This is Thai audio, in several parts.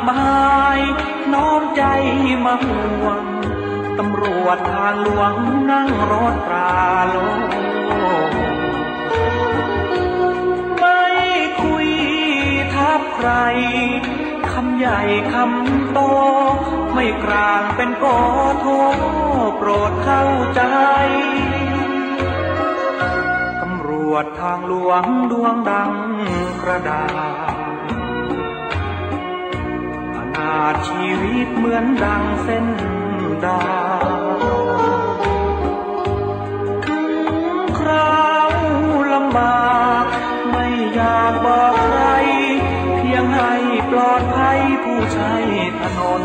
มายน้อมใจมาห่วงตำรวจทางหลวงนั่งรถตราโลไม่คุยทับใครคำใหญ่คำโตไม่กลางเป็นโกโทโปรดเข้าใจตำรวจทางหลวงดวงดังกระดาษอนาถชีวิตเหมือนดังเส้นดาวถึงคราวลำบากไม่อยากบอกใครเพียงให้ปลอดภัยผู้ใช้ถนน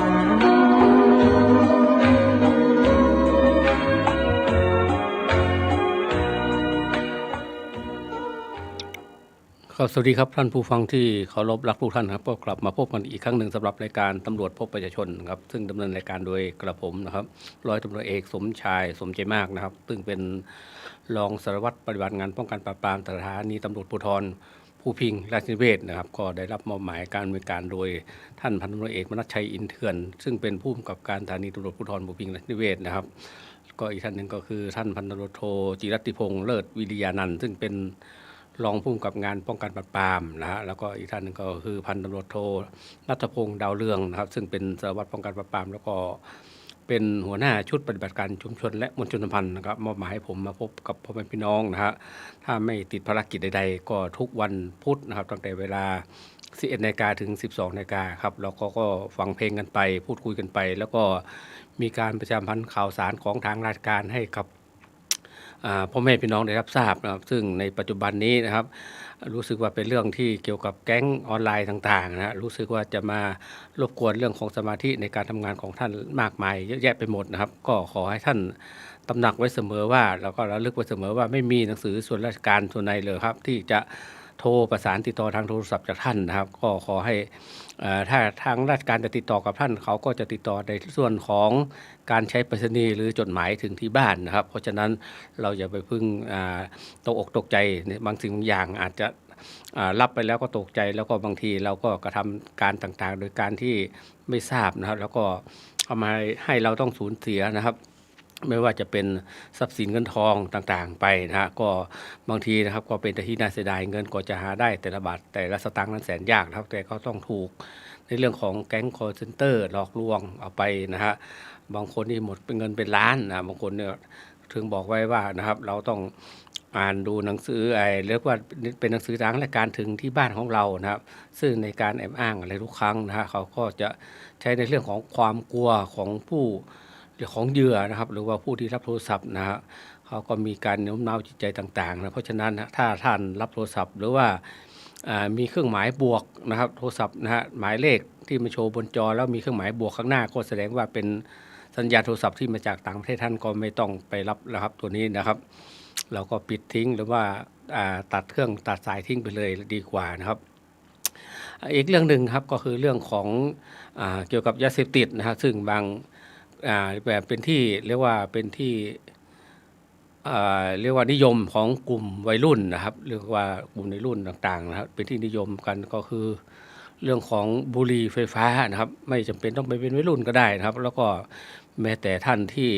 ครับสวัสดีครับท่านผู้ฟังที่เคารพรักทุกท่านครับก็กลับมาพบกันอีกครั้งหนึ่งสำหรับรายการตำรวจพบประชาชนครับซึ่งดำเนินรายการโดยกระผมนะครับร้อยตำรวจเอกสมชายสมใจมากนะครับซึ่งเป็นรองสารวัตรปฏิบัติงานป้องกันปราบปรามสถานีตำรวจภูธรภูพิงค์ราชนิเวศนะครับก็ได้รับมอบหมายการดำเนินการโดยท่านพันตำรวจเอกมนัสชัยอินเถื่อนซึ่งเป็นผู้กำกับการสถานีตำรวจภูธรภูพิงค์ราชนิเวศนะครับก็อีกท่านหนึ่งก็คือท่านพันตำรวจโทจิรัตติพงษ์เลิศวิริยานันท์ซึ่งเป็นรองผู้กำกับงานป้องกันปราบปรามนะฮะแล้วก็อีกท่านหนึ่งก็คือพันตำรวจโทณัฐพงษ์ดาวเรืองนะครับซึ่งเป็นสารวัตรป้องกันปราบปรามแล้วก็เป็นหัวหน้าชุดปฏิบัติการชุมชนและมวลชนสัมพันธ์นะครับมอบหมายให้ผมมาพบกับพ่อแม่พี่น้องนะฮะถ้าไม่ติดภารกิจใดๆก็ทุกวันพุธนะครับตั้งแต่เวลา 11 นาฬิกาถึง 12 นาฬิกาครับแล้วก็ฟังเพลงกันไปพูดคุยกันไปแล้วก็มีการประชาสัมพันธ์ข่าวสารของทางราชการให้กับพ่อแม่พี่น้องได้รับทราบนะครับซึ่งในปัจจุบันนี้นะครับรู้สึกว่าเป็นเรื่องที่เกี่ยวกับแก๊งออนไลน์ต่างๆนะรู้สึกว่าจะมารบกวนเรื่องของสมาธิในการทำงานของท่านมากมายเยอะแยะไปหมดนะครับก็ขอให้ท่านตระหนักไว้เสมอว่าแล้วก็ระลึกไว้เสมอว่าไม่มีหนังสือส่วนราชการส่วนใดเลยครับที่จะโทรประสานติดต่อทางโทรศัพท์จากท่านนะครับก็ขอให้ถ้าทางราชการจะติดต่อกับท่านเขาก็จะติดต่อในส่วนของการใช้ไปรษณีย์หรือจดหมายถึงที่บ้านนะครับเพราะฉะนั้นเราอย่าไปพึ่งตกอกตกใจบางสิ่งบางอย่างอาจจะรับไปแล้วก็ตกใจแล้วก็บางทีเราก็กระทำการต่างๆโดยการที่ไม่ทราบนะครับแล้วก็เอามาให้เราต้องสูญเสียนะครับไม่ว่าจะเป็นทรัพย์สินเงินทองต่างๆไปนะฮะก็บางทีนะครับก็เป็นที่น่าเสียดายเงินก็จะหาได้แต่ละบาทแต่ละสตางค์นั้นแสนยากนะครับแต่ก็ต้องถูกในเรื่องของแก๊งคอลเซ็นเตอร์หลอกลวงเอาไปนะฮะบางคนนี่หมดเป็นเงินเป็นล้านนะบางคนเนี่ยถึงบอกไว้ว่านะครับเราต้องอ่านดูหนังสือเรียกว่าเป็นหนังสือทางราชการถึงที่บ้านของเรานะครับซึ่งในการแอบอ้างอะไรทุกครั้งนะฮะเขาก็จะใช้ในเรื่องของความกลัวของผู้ของเหยื่อนะครับหรือว่าผู้ที่รับโทรศัพท์นะฮะเขาก็มีการโน้มน้าวจิตใจต่างๆนะเพราะฉะนั้นถ้าท่านรับโทรศัพท์หรือว่ามีเครื่องหมายบวกนะครับโทรศัพท์นะฮะหมายเลขที่มาโชว์บนจอแล้วมีเครื่องหมายบวกข้างหน้าก็แสดงว่าเป็นสัญญาณโทรศัพท์ที่มาจากต่างประเทศท่านก็ไม่ต้องไปรับนะครับตัวนี้นะครับเราก็ปิดทิ้งหรือว่าตัดเครื่องตัดสายทิ้งไปเลยดีกว่านะครับอีกเรื่องหนึ่งครับก็คือเรื่องของเกี่ยวกับยาเสพติดนะฮะซึ่งบางแบบเป็นที่เรียกว่าเป็นที่เรียกว่านิยมของกลุ่มวัยรุ่นนะครับเรียกว่ากลุ่มวัยรุ่นต่างๆนะครับเป็นที่นิยมกันก็คือเรื่องของบุหรี่ไฟฟ้านะครับไม่จำเป็นต้องไปเป็นวัยรุ่นก็ได้นะครับแล้วก็แม้แต่ท่านที่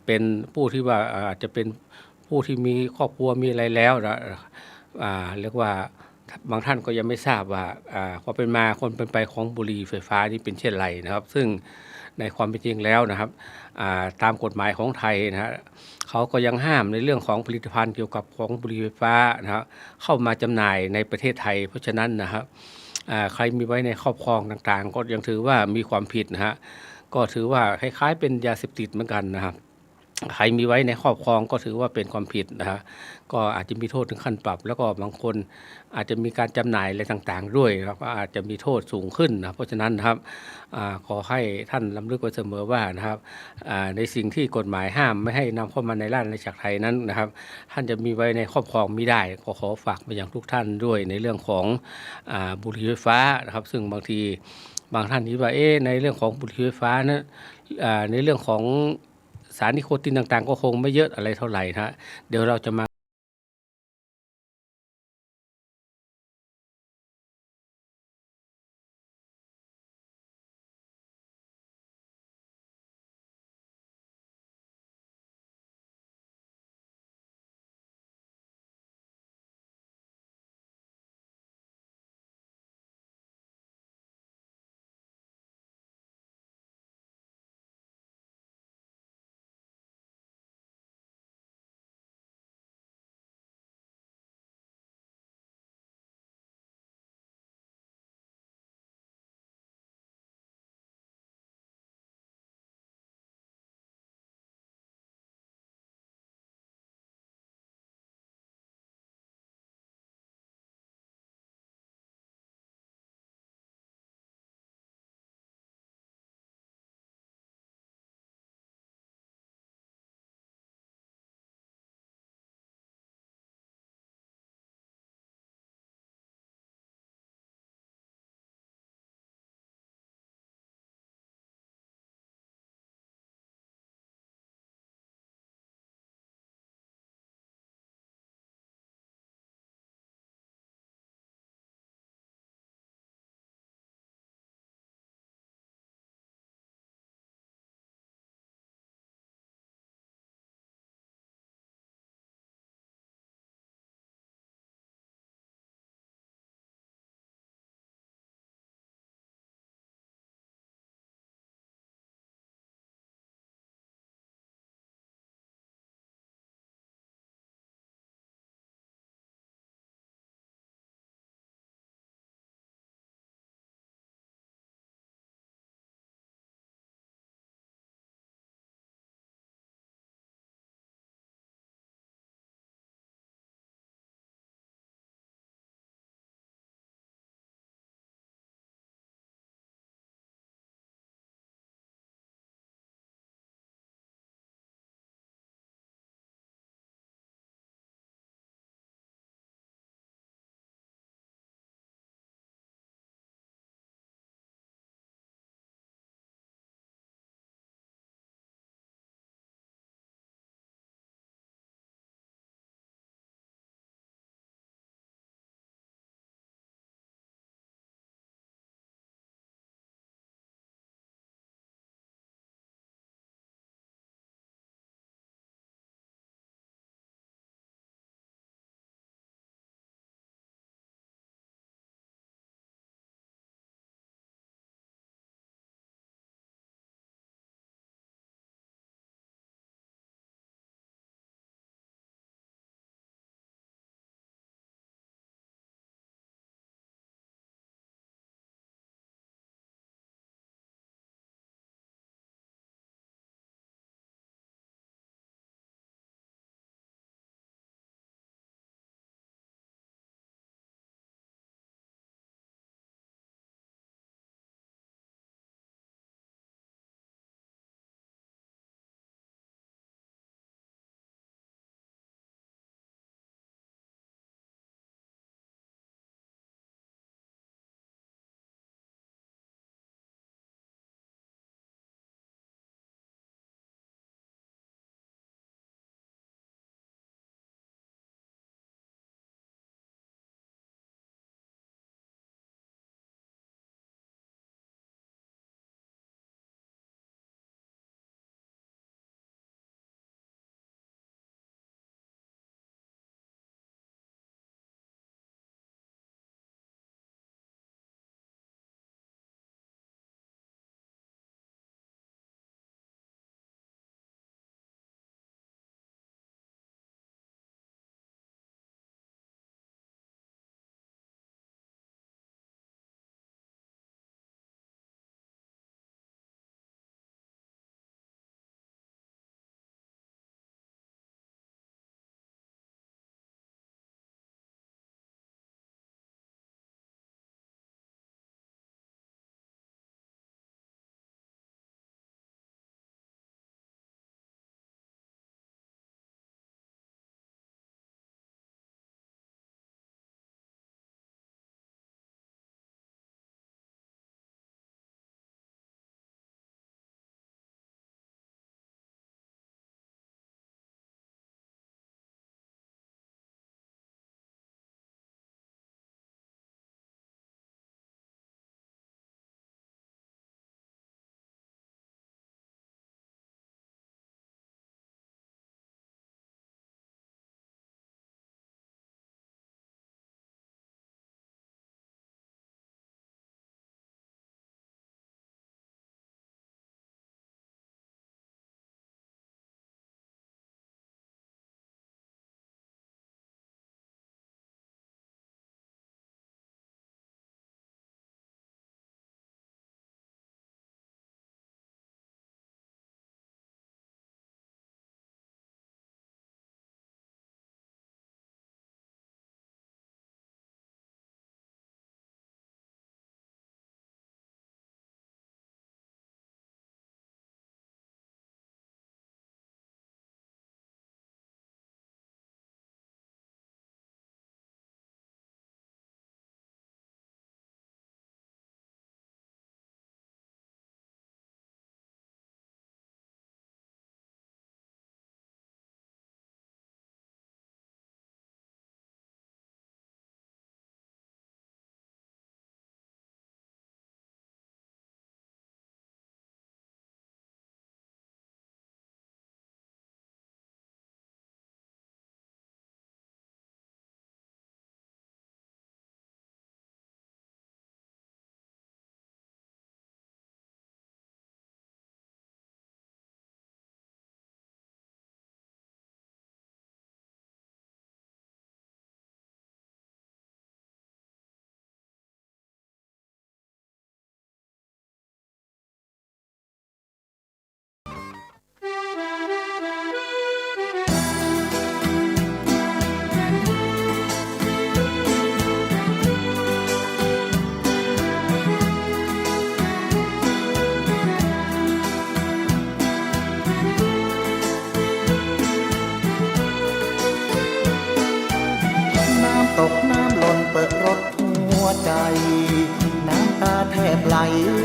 เป็นผู้ที่ว่าอาจจะเป็นผู้ที่มีครอบครัวมีอะไรแล้วนะเรียกว่าบางท่านก็ยังไม่ทราบว่าความเป็นมาคนเป็นไปของบุหรี่ไฟฟ้านี่เป็นเช่นไรนะครับซึ่งในความเป็นจริงแล้วนะครับตามกฎหมายของไทยนะฮะเขาก็ยังห้ามในเรื่องของผลิตภัณฑ์เกี่ยวกับของบุหรี่ไฟฟ้านะครับเข้ามาจำหน่ายในประเทศไทยเพราะฉะนั้นนะครับใครมีไว้ในครอบครองต่างๆก็ยังถือว่ามีความผิดนะฮะก็ถือว่าคล้ายๆเป็นยาเสพติดเหมือนกันนะครับใครมีไว้ในครอบครองก็ถือว่าเป็นความผิดนะฮะก็อาจจะมีโทษถึงขั้นปรับแล้วก็บางคนอาจจะมีการจำหน่ายอะไรต่างๆด้วยนะครับก็อาจจะมีโทษสูงขึ้นนะเพราะฉะนั้นนะครับขอให้ท่านรำลึกไว้เสมอว่านะครับในสิ่งที่กฎหมายห้ามไม่ให้นำเข้ามาในราชอาณาจักรไทยนั้นนะครับท่านจะมีไว้ในครอบครองไม่ได้ก็ขอฝากไปยังทุกท่านด้วยในเรื่องของบุหรี่ไฟฟ้านะครับซึ่งบางทีบางท่านคิดว่าในเรื่องของบุหรี่ไฟฟ้านะในเรื่องของสารนิโคตินต่างๆก็คงไม่เยอะอะไรเท่าไหร่นะเดี๋ยวเราจะมา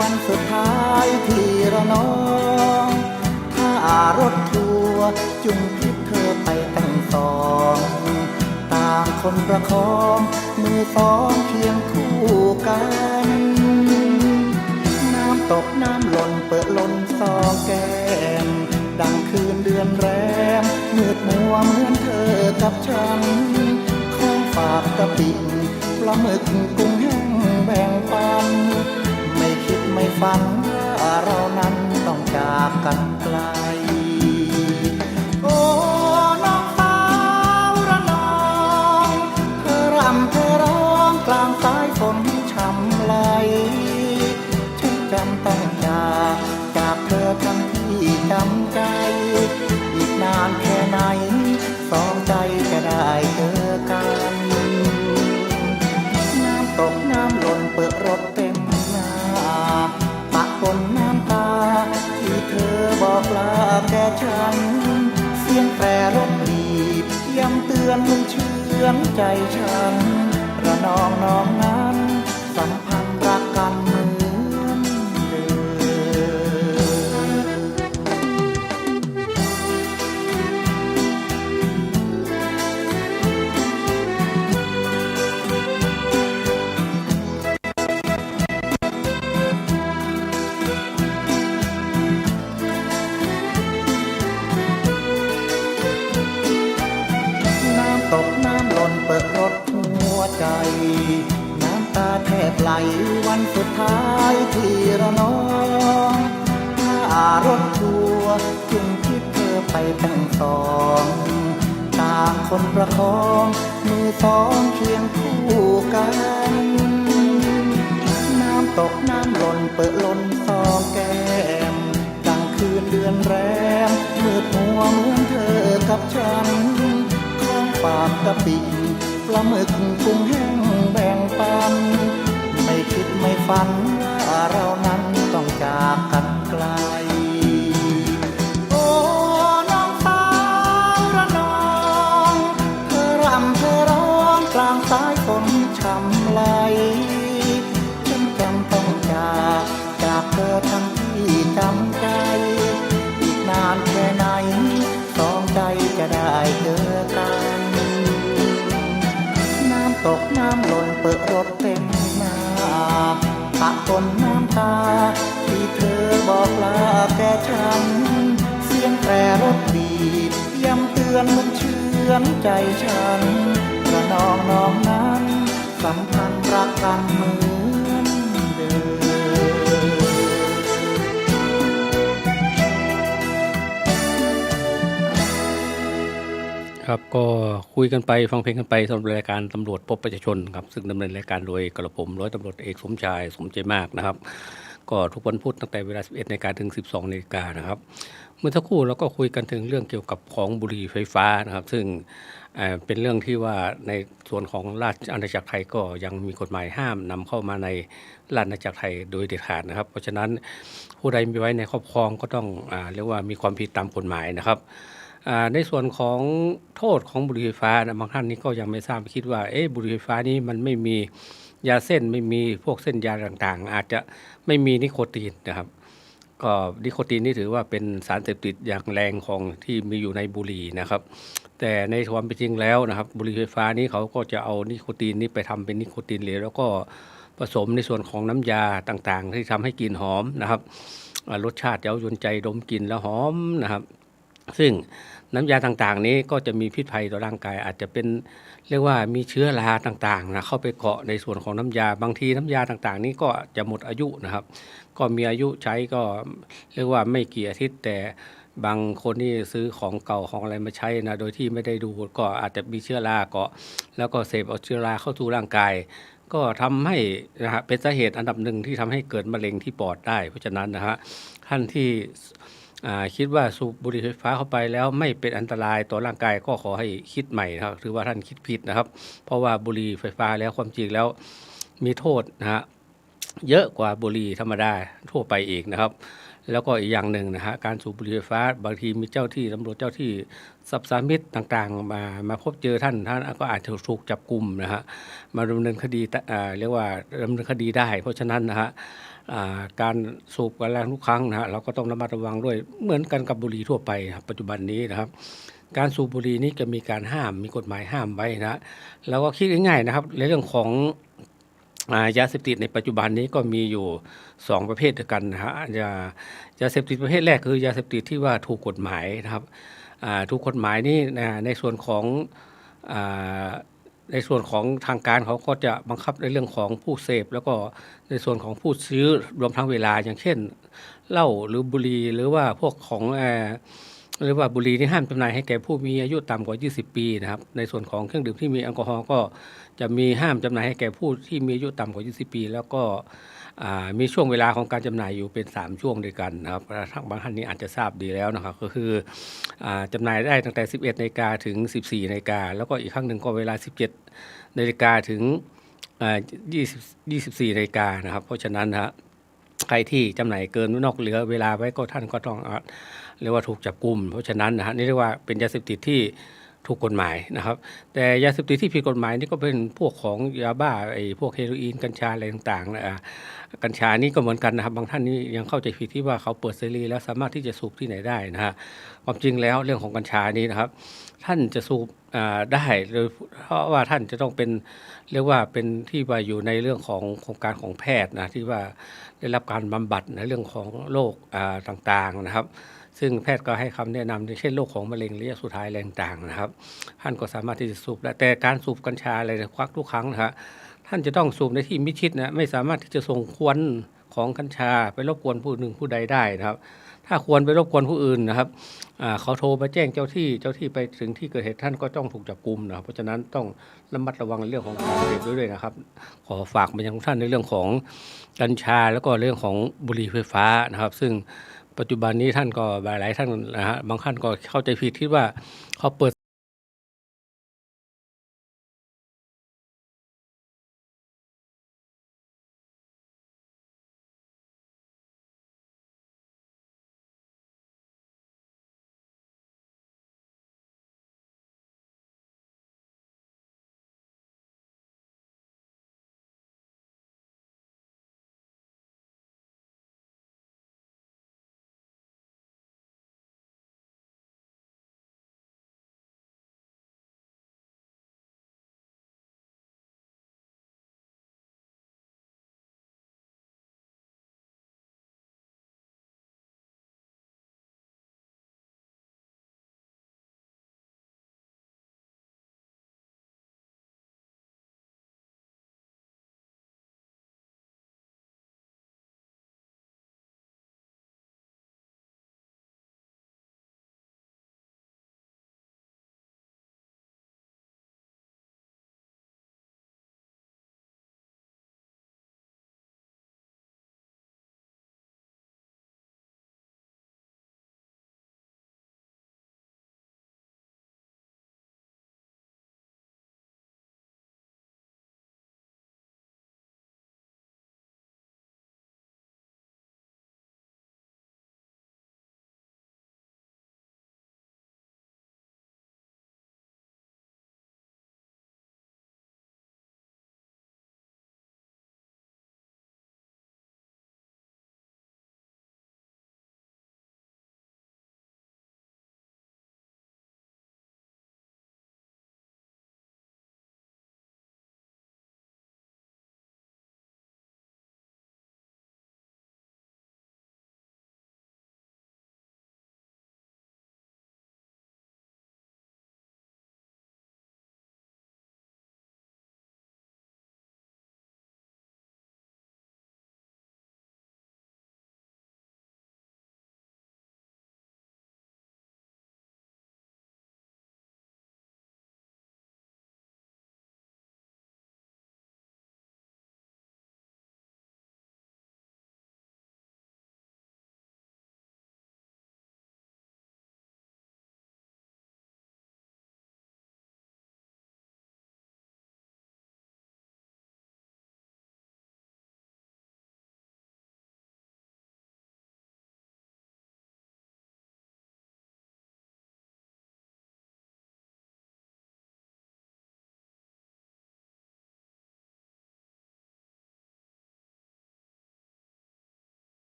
วันสุดท้ายที่ระนองถ้ารถทัวร์จุงพิษเธอไปตั้งสองต่างคนประคองมือสองเคียงคู่กันน้ำตกน้ำหล่นเปิดล้นสองแก้มดังคืนเดือนแรมมืดมัวเหมือนเธอกับฉันของฝากกะปิปลาหมึกกุ้งแห้งแบ่งปันไม่คิดไม่ฝันว่าเรานั้นต้องจากกันไกลโอ้น้องสาวระนองเธอรำเธอร้องกลางสายฝนช่ำไหลฉันจำต้องจากเธอทั้งที่จำใจอีกนานแค่ไหนสองใจจะได้เจอกันน้ำตกน้ำหล่นเปิดรถเต็มหน้าปะปนน้ำตาที่เธอบอกลาแก่ฉันเสียงแตรรถบีบย้ำเตือนมันเชื่อนใจฉันระนองน้องนั้นสัมพันธ์รักกันเหมือนเดิม น้ำตกน้ำหล่นเปิดรถหัวใจน้ำตาแทบไหลวันสุดท้ายที่ระนองถ้ารถทัวร์จึงคิดเธอไปตั้งสองต่างคนประคองมือสองเคียงคู่กันน้ำตกน้ำหล่นเปิดล้นสองแก้มดังคืนเดือนแรมมืดมัวเหมือนเธอกับฉันฝากกะปิปลาหมึกกุ้งแห้งแบ่งปันไม่คิดไม่ฝันว่าเรานั้นต้องจากกันไกลโอ้น้องสาวระนองเธอรำเธอร้องกลางสายฝนช่ำไหลฉันจำต้องจากเธอทั้งที่จำใจอีกนานแค่ไหนสองใจจะได้เจอกันน้ำตกน้ำหล่นเปิดรถเต็มหน้าปะปนน้ำตาที่เธอบอกลาแก่ฉันเสียงแตรรถบีบย้ำเตือนมันเชื่อนใจฉันระนองน้องนั้นสัมพันธ์รักกันเหมือนเดิม ครับก็คุยกันไปฟังเพลงกันไปสำหรับรายการตำรวจพบประชาชนครับซึ่งดำเนินรายการโดยกระผมร้อยตำรวจเอกสมชายสมใจมากนะครับก็ทุกวันพุธตั้งแต่เวลา 11 นาฬิกาถึง 12 นาฬิกานะครับเมื่อสักครู่เราก็คุยกันถึงเรื่องเกี่ยวกับของบุหรี่ไฟฟ้านะครับซึ่งเป็นเรื่องที่ว่าในส่วนของราชอาณาจักรไทยก็ยังมีกฎหมายห้ามนำเข้ามาในราชอาณาจักรไทยโดยเด็ดขาดนะครับเพราะฉะนั้นผู้ใดมีไว้ในครอบครองก็ต้องเรียกว่ามีความผิดตามกฎหมายนะครับในส่วนของโทษของบุหรี่ไฟฟ้านะบางท่านนี้ก็ยังไม่ทราบคิดว่าบุหรี่ไฟฟ้านี้มันไม่มียาเส้นไม่มีพวกเส้นยาต่างๆอาจจะไม่มีนิโคตินนะครับก็นิโคตินนี่ถือว่าเป็นสารเสพติดอย่างแรงของที่มีอยู่ในบุหรี่นะครับแต่ในความเป็นจริงแล้วนะครับบุหรี่ไฟฟ้านี้เขาก็จะเอานิโคตินนี้ไปทำเป็นนิโคตินเหลวแล้วก็ผสมในส่วนของน้ำยาต่างๆที่ทำให้กลิ่นหอมนะครับรสชาติเย้ายวนใจดมกลิ่นแล้วหอมนะครับซึ่งน้ำยาต่างๆนี้ก็จะมีพิษภัยต่อร่างกายอาจจะเป็นเรียกว่ามีเชื้อราต่างๆนะเข้าไปเกาะในส่วนของน้ำยาบางทีน้ำยาต่างๆนี้ก็จะหมดอายุนะครับก็มีอายุใช้ก็เรียกว่าไม่กี่อาทิตย์แต่บางคนที่ซื้อของเก่าของอะไรมาใช้นะโดยที่ไม่ได้ดูก็อาจจะมีเชื้อราเกาะแล้วก็เสพเอาเชื้อราเข้าสู่ร่างกายก็ทำให้นะฮะเป็นสาเหตุอันดับหนึ่งที่ทำให้เกิดมะเร็งที่ปอดได้เพราะฉะนั้นนะฮะท่านที่คิดว่าสูบบุหรี่ไฟฟ้าเข้าไปแล้วไม่เป็นอันตรายต่อร่างกายก็ขอให้คิดใหม่นะครับถือว่าท่านคิดผิดนะครับเพราะว่าบุหรี่ไฟฟ้าแล้วความจริงแล้วมีโทษนะฮะเยอะกว่าบุหรี่ธรรมดาทั่วไปอีกนะครับแล้วก็อีกอย่างหนึ่งนะฮะการสูบบุหรี่ไฟฟ้าบางทีมีเจ้าที่ตำรวจเจ้าที่สับสามิตต่างๆมาพบเจอท่านก็อาจจะถูกจับกุมนะฮะมาดำเนินคดีเรียกว่าดำเนินคดีได้เพราะฉะนั้นนะฮะ การสูบกันแรงทุกครั้งนะฮะเราก็ต้องระมัดระวังด้วยเหมือนกันกับบุหรี่ทั่วไปครับปัจจุบันนี้นะครับการสูบบุหรี่นี้จะมีการห้ามมีกฎหมายห้ามไว้นะแล้วก็คิดง่ายๆนะครับในเรื่องของยาเสพติดในปัจจุบันนี้ก็มีอยู่2ประเภทด้วยกันนะฮะยาเสพติดประเภทแรกคือยาเสพติดที่ว่าถูกกฎหมายนะครับถูกกฎหมายนี่ในส่วนของอ่าในส่วนของทางการเขาก็จะบังคับในเรื่องของผู้เสพแล้วก็ในส่วนของผู้ซื้อรวมทั้งเวลาอย่างเช่นเหล้าหรือบุหรี่หรือว่าพวกของหรือว่าบุหรี่ที่ห้ามจำหน่ายให้แก่ผู้มีอายุต่ำกว่า20ปีนะครับในส่วนของเครื่องดื่มที่มีแอลกอฮอล์ก็จะมีห้ามจำหน่ายให้แก่ผู้ที่มีอายุต่ำกว่า20ปีแล้วก็มีช่วงเวลาของการจำหน่ายอยู่เป็น3ช่วงด้วยกันนะครับบางท่านนี้อาจจะทราบดีแล้วนะครับก็คือจำหน่ายได้ตั้งแต่ 11 นาฬิกาถึง 14 นาฬิกาแล้วก็อีกครั้งหนึ่งก็เวลา 17 นาฬิกาถึง24 นาฬิกานะครับเพราะฉะนั้นนะฮะใครที่จำหน่ายเกินนอกเหลือเวลาไว้ก็ท่านก็ต้องเรียกว่าถูกจับกุมเพราะฉะนั้นนะฮะนี่เรียกว่าเป็นยาเสพติดที่ถูกกฎหมายนะครับแต่ยาเสพติดที่ผิดกฎหมายนี่ก็เป็นพวกของยาบ้าพวกเฮโรอีนกัญชาอะไรต่างๆนะกัญชานี่ก็เหมือนกันนะครับบางท่านนี่ยังเข้าใจผิดที่ว่าเขาเปิดเสรีแล้วสามารถที่จะสูบที่ไหนได้นะฮะความจริงแล้วเรื่องของกัญชานี้นะครับท่านจะสูบได้โดยเพราะว่าท่านจะต้องเป็นเรียกว่าเป็นที่ว่าอยู่ในเรื่องของโครงการของแพทย์นะที่ว่าได้รับการบำบัดในเรื่องของโรคต่างๆนะครับซึ่งแพทย์ก็ให้คำแนะนำเช่นโรคของมะเร็งระยะสุดท้ายแรงต่างๆนะครับท่านก็สามารถที่จะสูบได้แต่การสูบกัญชาอะไรควักทุกครั้งนะครับท่านจะต้องสูบในที่มิดชิดนะไม่สามารถที่จะส่งควันของกัญชาไปรบกวนผู้หนึ่งผู้ใดได้นะครับถ้าควรไปรบกวนผู้อื่นนะครับเขาโทรไปแจ้งเจ้าที่ไปถึงที่เกิดเหตุท่านก็ต้องถูกจับกุมนะครับเพราะฉะนั้นต้องระมัดระวังในเรื่องของการเสพด้วยนะครับขอฝากไปยังท่านในเรื่องของกัญชาแล้วก็เรื่องของบุหรี่ไฟฟ้านะครับซึ่งปัจจุบันนี้ท่านก็หลายท่านนะฮะบางท่านก็เข้าใจผิดคิดว่าเขาเปิด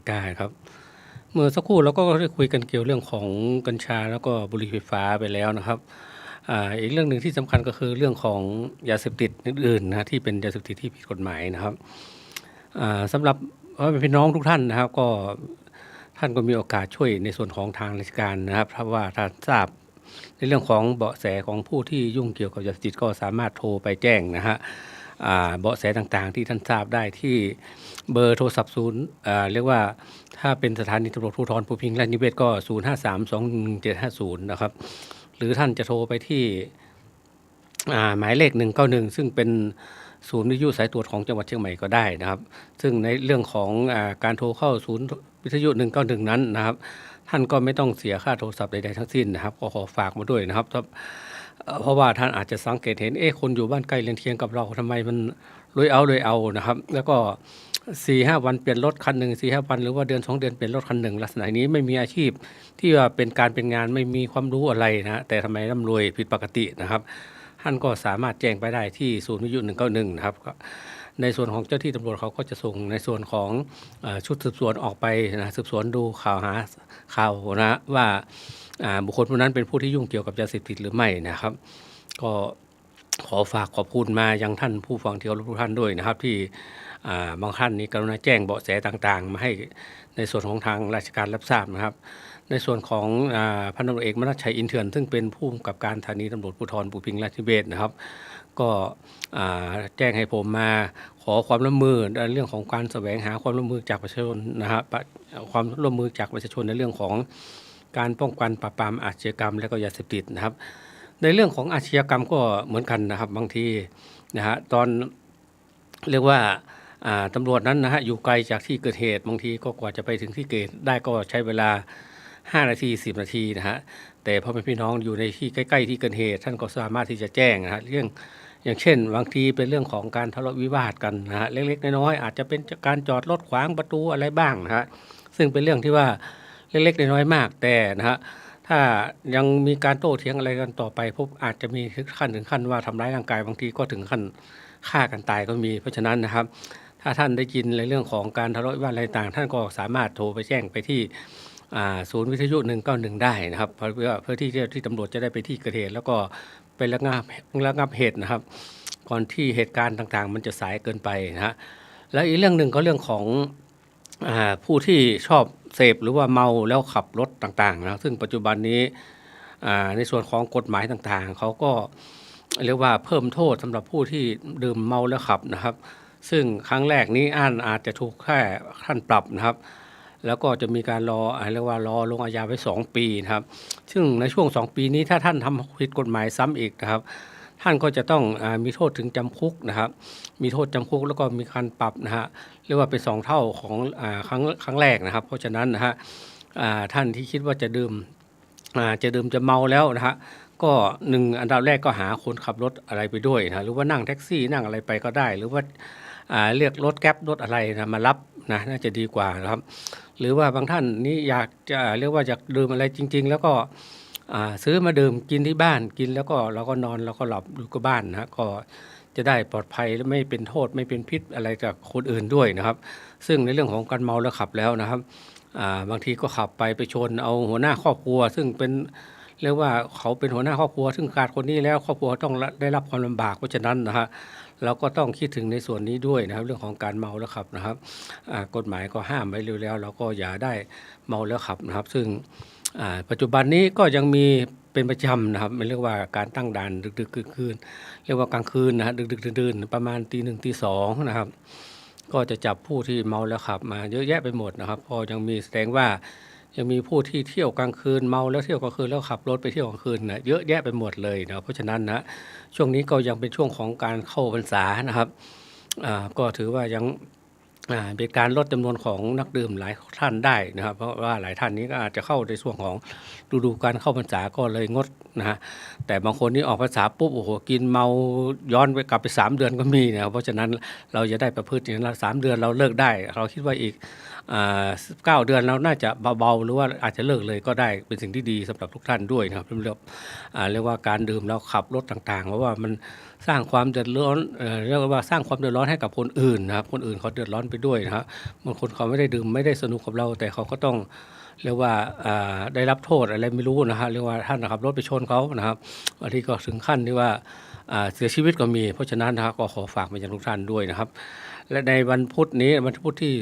กาครับเมื่อสักครู่เราก็ได้คุยกันเกี่ยวเรื่องของกัญชาแล้วก็บุหรี่ไฟฟ้าไปแล้วนะครับอีกเรื่องหนึ่งที่สำคัญก็คือเรื่องของยาเสพติดอื่นๆนะที่เป็นยาเสพติดที่ผิดกฎหมายนะครับสำหรับพี่น้องทุกท่านนะครับก็ท่านก็มีโอกาสช่วยในส่วนของทางราชการนะครับเพราะว่าถ้าทราบในเรื่องของเบาะแสของผู้ที่ยุ่งเกี่ยวกับยาเสพติดก็สามารถโทรไปแจ้งนะฮะเบาะแสต่างๆที่ท่านทราบได้ที่เบอร์โทรศัพท์ศูนย์เรียกว่าถ้าเป็นสถานีตำรวจภูธรภูพิงค์ราชนิเวศก็053211750นะครับหรือท่านจะโทรไปที่หมายเลข191ซึ่งเป็นศูนย์วิทยุสายตรวจของจังหวัดเชียงใหม่ก็ได้นะครับซึ่งในเรื่องของการโทรเข้าศูนย์วิทยุ191นั้นนะครับท่านก็ไม่ต้องเสียค่าโทรศัพท์ใดๆทั้งสิ้นนะครับก็ขอฝากมาด้วยนะครับเพราะว่าท่านอาจจะสังเกตเห็นคนอยู่บ้านใกล้เรือนเคียงกับเราทำไมมันรวยเอานะครับแล้วก็ 4-5 วันเปลี่ยนรถคันหนึ่ง 4-5 วันหรือว่าเดือน 2 เดือนเปลี่ยนรถคันหนึ่งลักษณะนี้ไม่มีอาชีพที่ว่าเป็นการเป็นงานไม่มีความรู้อะไรนะแต่ทำไมร่ำรวยผิดปกตินะครับท่านก็สามารถแจ้งไปได้ที่ศูนย์วิทยุ191นะครับในส่วนของเจ้าที่ตำรวจเขาก็จะส่งในส่วนของชุดสืบสวนออกไปนะสืบสวนดูข่าวหาข่าวนะว่าบุคคลผู้นั้นเป็นผู้ที่ยุ่งเกี่ยวกับยาเสพติดหรือไม่นะครับก็ขอฝากขอบคุณมายังท่านผู้ฟังที่เคารพทุกท่านด้วยนะครับที่บางท่านนี้กรุณาแจ้งเบาะแสต่างๆมาให้ในส่วนของทางราชการรับทราบนะครับในส่วนของพันตำรวจเอกมนัสชัยอินเถื่อนซึ่งเป็นผู้กำกับการสถานีตำรวจภูธรภูพิงค์ราชนิเวศนะครับก็แจ้งให้ผมมาขอความร่วมมือในเรื่องของการแสวงหาความร่วมมือจากประชาชนนะครับความร่วมมือจากประชาชนในเรื่องของการป้องกันปราบปรามอาชญากรรมและก็ยาเสพติดนะครับในเรื่องของอาชญากรรมก็เหมือนกันนะครับบางทีนะฮะตอนเรียกว่าตำรวจนั้นนะฮะอยู่ไกลจากที่เกิดเหตุบางทีก็กว่าจะไปถึงที่เกิดได้ก็ใช้เวลา5 นาที 10 นาทีนะฮะแต่พอเป็นพี่น้องอยู่ในที่ใกล้ๆที่เกิดเหตุท่านก็สามารถที่จะแจ้งนะฮะเรื่องอย่างเช่นบางทีเป็นเรื่องของการทะเลาะวิวาทกันนะฮะเล็กๆน้อยๆอาจจะเป็นการจอดรถขวางประตูอะไรบ้างนะฮะซึ่งเป็นเรื่องที่ว่าเล็กๆน้อยๆมากแต่นะฮะถ้ายังมีการโต้เถียงอะไรกันต่อไปพบอาจจะมีถึงขั้นว่าทำร้ายร่างกายบางทีก็ถึงขั้นฆ่ากันตายก็มีเพราะฉะนั้นนะครับถ้าท่านได้ยินในเรื่องของการทะเลาะวิวาทอะไรต่างท่านก็สามารถโทรไปแจ้งไปที่ศูนย์วิทยุ191ได้นะครับเพื่อที่ตำรวจจะได้ไปที่เกิดเหตุแล้วก็ไประงับเหตุนะครับก่อนที่เหตุการณ์ต่างๆมันจะสายเกินไปนะฮะแล้วอีกเรื่องหนึ่งก็เรื่องของผู้ที่ชอบเสพหรือว่าเมาแล้วขับรถต่างๆนะซึ่งปัจจุบันนี้ในส่วนของกฎหมายต่างๆเขาก็เรียกว่าเพิ่มโทษสำหรับผู้ที่ดื่มเมาแล้วขับนะครับซึ่งครั้งแรกนี้อาจจะถูกแค่ขั้นปรับนะครับแล้วก็จะมีการเรียกว่ารอลงอาญาไว้2 ปีนะครับซึ่งในช่วง2 ปีนี้ถ้าท่านทำผิดกฎหมายซ้ำอีกนะครับท่านก็จะต้องมีโทษถึงจำคุกนะครับมีโทษจำคุกแล้วก็มีการปรับนะฮะเรียกว่าเป็น2 เท่าของครั้งแรกนะครับเพราะฉะนั้นนะฮะท่านที่คิดว่าจะดื่มจะเมาแล้วนะฮะก็อันดับแรกก็หาคนขับรถอะไรไปด้วยนะหรือว่านั่งแท็กซี่นั่งอะไรไปก็ได้หรือว่าเรียกรถแก๊ปรถอะไรนะมารับนะน่าจะดีกว่านะครับหรือว่าบางท่านนี่อยากจะเรียกว่าอยากดื่มอะไรจริงๆแล้วก็ซื้อมาดื่มกินที่บ้านกินแล้วก็เราก็นอนแล้วก็หลับอยู่กับบ้านนะก็จะได้ปลอดภัยและไม่เป็นโทษไม่เป็นพิษอะไรกับคนอื่นด้วยนะครับซึ่งในเรื่องของการเมาแล้วขับแล้วนะครับบางทีก็ขับไปชนเอาหัวหน้าครอบครัวซึ่งเป็นเรียกว่าเขาเป็นหัวหน้าครอบครัวซึ่งขาดคนนี้แล้วครอบครัวต้องได้รับความลำบากเพราะฉะนั้นนะฮะเราก็ต้องคิดถึงในส่วนนี้ด้วยนะครับเรื่องของการเมาแล้วขับนะครับกฎหมายก็ห้ามไว้แล้วเราก็อย่าได้เมาแล้วขับนะครับซึ่งปัจจุบันนี้ก็ยังมีเป็นประจำนะครับมันเรียกว่าการตั้งด่านดึกๆคืนเรียกว่ากลางคืนนะฮะดึกๆดื่นๆประมาณตี 1 ตี 2นะครับก็จะจับผู้ที่เมาแล้วขับมาเยอะแยะไปหมดนะครับพอยังมีแสดงว่ายังมีผู้ที่เที่ยวกลางคืนเมาแล้วเที่ยวกลางคืนแล้วขับรถไปเที่ยวกลางคืนนะเยอะแยะไปหมดเลยนะเพราะฉะนั้นนะช่วงนี้ก็ยังเป็นช่วงของการเข้าพรรษานะครับก็ถือว่ายังเป็นการลดจำนวนของนักดื่มหลายท่านได้นะครับเพราะว่าหลายท่านนี้ก็อาจจะเข้าในช่วงของฤดูการเข้าพรรษาก็เลยงดนะฮะแต่บางคนนี่ออกพรรษาปุ๊บโอ้โหกินเมาย้อนไปกลับไป3 เดือนก็มีนะครับเพราะฉะนั้นเราจะได้ประพฤติอย่างนั้น3 เดือนเราเลิกได้เราคิดว่าอีก9 เดือนเราน่าจะเบาๆหรือว่าอาจจะเลิกเลยก็ได้เป็นสิ่งที่ดีสำหรับทุกท่านด้วยนะครับเรียกว่าการดื่มแล้วขับรถต่างๆเพราะว่ามัน สร้างความเดือดร้อนเรียกว่าสร้างความเดือดร้อนให้กับคนอื่นนะครับคนอื่นเขาเดือดร้อนไปด้วยนะครับบางคนเขาไม่ได้ดื่มไม่ได้สนุกกับเราแต่เขาก็ต้องเรียกว่าได้รับโทษอะไรไม่รู้นะฮะเรียกว่าท่านนะครับรถไปชนเขานะครับบางทีก็ถึงขั้นที่ว่าเสียชีวิตก็มีเพราะฉะนั้นนะครับก็ขอฝากไปยังทุกท่านด้วยนะครับและในวันพุธนี้วันพุธที่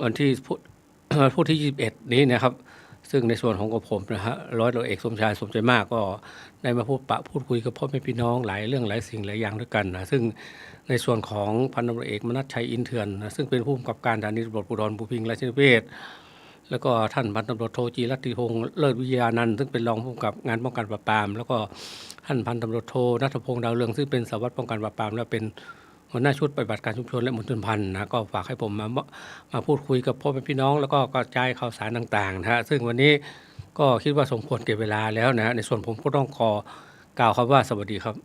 วันที่พุธที่21นี้นะครับซึ่งในส่วนของผมนะฮะร้อยตำรวจเอกสมชายสมใจมากก็ได้มาพูดคุยกับพ่อแม่พี่น้องหลายเรื่องหลายสิ่งหลายอย่างด้วยกันนะซึ่งในส่วนของพันตำรวจเอกมนัสชัยอินเถื่อนนะซึ่งเป็นผู้กำกับการสถานีตำรวจภูธรภูพิงค์ราชนิเวศแล้วก็ท่านพันตำรวจโทจีรัตติพงษ์เลิศวิทยานันท์ซึ่งเป็นรองผู้กำกับงานป้องกันปราบปรามแล้วก็ท่านพันตำรวจโทณัฐพงษ์ดาวเรืองซึ่งเป็นสารวัตรป้องกันปราบปรามและเป็นหัวหน้าชุดปฏิบัติการชุมชนและมณฑลพันธุ์นะก็ฝากให้ผมมาพูดคุยกับพ่อแม่พี่น้องแล้วก็กระจายข่าวสารต่างๆนะฮะซึ่งวันนี้ก็คิดว่าสมควรเก็บเวลาแล้วนะฮะในส่วนผมก็ต้องขอกล่าวคำว่าสวัสดีครับ